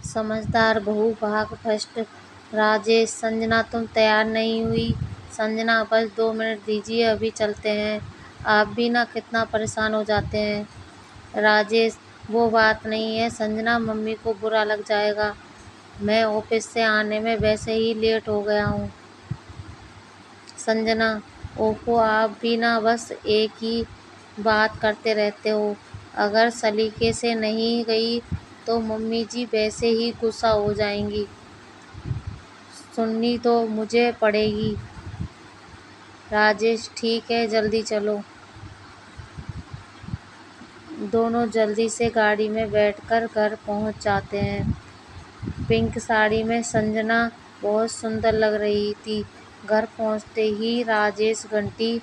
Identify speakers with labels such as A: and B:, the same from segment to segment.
A: समझदार बहू भाग फर्स्ट। राजेश, संजना तुम तैयार नहीं हुई? संजना, बस 2 मिनट दीजिए, अभी चलते हैं। आप भी ना कितना परेशान हो जाते हैं। राजेश, वो बात नहीं है संजना, मम्मी को बुरा लग जाएगा। मैं ऑफिस से आने में वैसे ही लेट हो गया हूँ। संजना, ओहो, आप भी ना बस एक ही बात करते रहते हो। अगर सलीके से नहीं गई तो मम्मी जी वैसे ही गुस्सा हो जाएंगी। सुननी तो मुझे पड़ेगी। राजेश, ठीक है, जल्दी चलो। दोनों जल्दी से गाड़ी में बैठकर घर पहुंच जाते हैं। पिंक साड़ी में संजना बहुत सुंदर लग रही थी। घर पहुंचते ही राजेश घंटी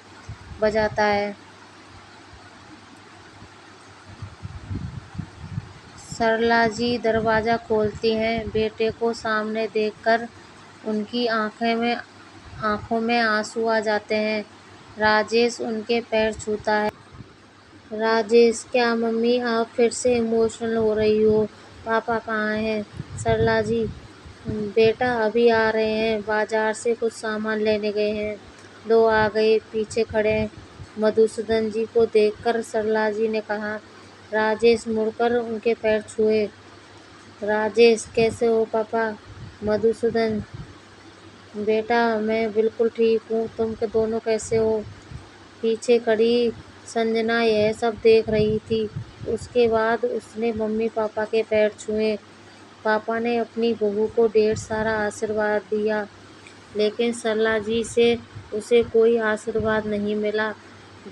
A: बजाता है। सरला जी दरवाजा खोलती हैं। बेटे को सामने देखकर उनकी आंखों में आंसू आ जाते हैं। राजेश उनके पैर छूता है। राजेश, क्या मम्मी आप फिर से इमोशनल हो रही हो? पापा कहाँ हैं? सरला जी, बेटा अभी आ रहे हैं, बाजार से कुछ सामान लेने गए हैं। लो आ गए, पीछे खड़े हैं। मधुसूदन जी को देखकर सरला जी ने कहा। राजेश मुड़कर उनके पैर छुए। राजेश, कैसे हो पापा? मधुसूदन, बेटा मैं बिल्कुल ठीक हूँ, तुम दोनों कैसे हो? पीछे खड़ी संजना यह सब देख रही थी। उसके बाद उसने मम्मी पापा के पैर छुए। पापा ने अपनी बहू को ढेर सारा आशीर्वाद दिया, लेकिन सरला जी से उसे कोई आशीर्वाद नहीं मिला,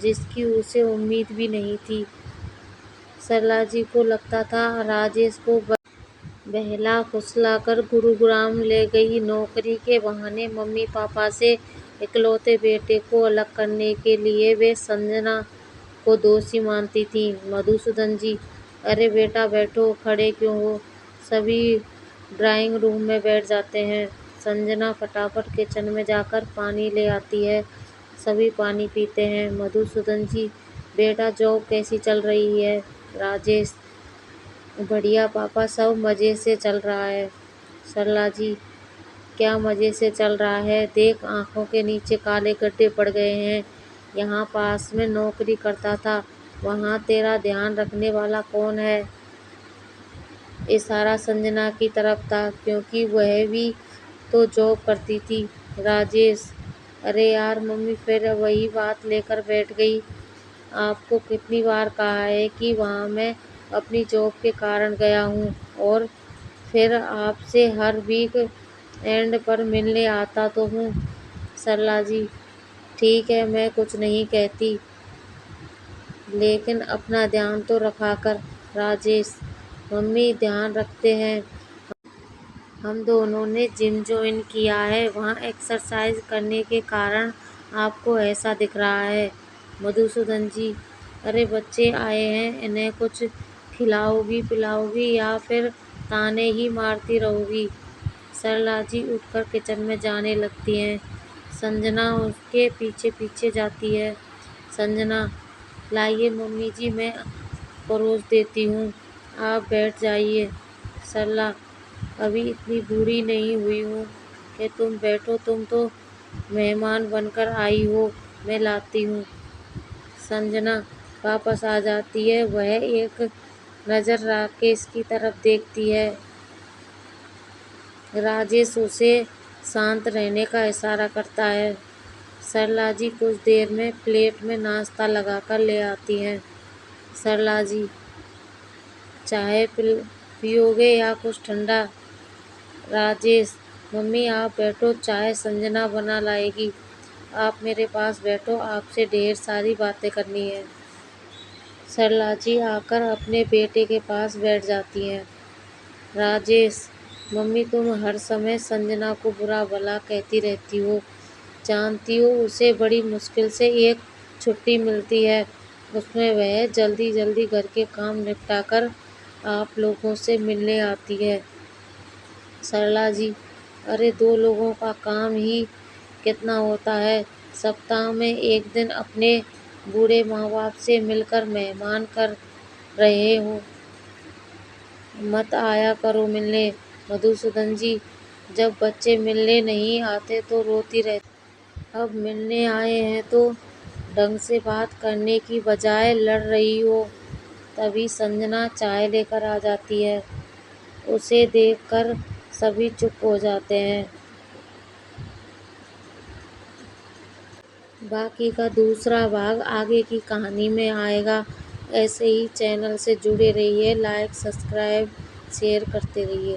A: जिसकी उसे उम्मीद भी नहीं थी। सरला जी को लगता था राजेश को बहला फुसलाकर गुरुग्राम ले गई। नौकरी के बहाने मम्मी पापा से इकलौते बेटे को अलग करने के लिए वे संजना को दोषी मानती थी। मधुसूदन जी, अरे बेटा बैठो, खड़े क्यों हो? सभी ड्राइंग रूम में बैठ जाते हैं। संजना फटाफट किचन में जाकर पानी ले आती है। सभी पानी पीते हैं। मधुसूदन जी, बेटा जॉब कैसी चल रही है? राजेश, बढ़िया पापा, सब मज़े से चल रहा है। सरला जी, क्या मज़े से चल रहा है? देख, आँखों के नीचे काले गड्ढे पड़ गए हैं। यहाँ पास में नौकरी करता था, वहाँ तेरा ध्यान रखने वाला कौन है? इशारा संजना की तरफ था, क्योंकि वह भी तो जॉब करती थी। राजेश, अरे यार मम्मी फिर वही बात लेकर बैठ गई। आपको कितनी बार कहा है कि वहाँ मैं अपनी जॉब के कारण गया हूँ, और फिर आपसे हर वीक एंड पर मिलने आता तो हूँ। सरला जी, ठीक है, मैं कुछ नहीं कहती, लेकिन अपना ध्यान तो रखा कर। राजेश, मम्मी ध्यान रखते हैं। हम दोनों ने जिम ज्वाइन किया है, वहाँ एक्सरसाइज करने के कारण आपको ऐसा दिख रहा है। मधुसूदन जी, अरे बच्चे आए हैं, इन्हें कुछ खिलाओगी पिलाओगी या फिर ताने ही मारती रहोगी? सरला जी उठकर किचन में जाने लगती हैं। संजना उसके पीछे पीछे जाती है। संजना, लाइए मम्मी जी, मैं परोस देती हूँ, आप बैठ जाइए। सरला, अभी इतनी बूढ़ी नहीं हुई हूँ कि तुम बैठो, तुम तो मेहमान बनकर आई हो, मैं लाती हूँ। संजना वापस आ जाती है। वह एक नज़र राकेश की तरफ देखती है। राजेश उसे शांत रहने का इशारा करता है। सरला जी कुछ देर में प्लेट में नाश्ता लगाकर ले आती हैं। सरला जी, चाय पियोगे या कुछ ठंडा? राजेश, मम्मी आप बैठो, चाय संजना बना लाएगी, आप मेरे पास बैठो, आपसे ढेर सारी बातें करनी है। सरला जी आकर अपने बेटे के पास बैठ जाती हैं। राजेश, मम्मी तुम हर समय संजना को बुरा भला कहती रहती हो, जानती हो उसे बड़ी मुश्किल से एक छुट्टी मिलती है, उसमें वह जल्दी जल्दी घर के काम निपटाकर आप लोगों से मिलने आती है। सरला जी, अरे 2 लोगों का काम ही कितना होता है, सप्ताह में एक दिन अपने बूढ़े माँ बाप से मिलकर मेहमान कर रहे हो। مت آیا کرو ملنے۔ مدھوسودن جی: جب بچے ملنے نہیں آتے تو روتی رہتی۔ اب ملنے آئے ہیں تو ڈھنگ سے بات کرنے کی بجائے لڑ رہی ہو۔ تبھی سنجنا چائے لے کر آ جاتی ہے۔ اسے دیکھ کر سبھی چپ ہو جاتے ہیں۔ باقی کا دوسرا بھاگ آگے کی کہانی میں آئے گا۔ ایسے ہی چینل سے جڑے رہیے، لائک، سبسکرائب، شیئر کرتے رہیے۔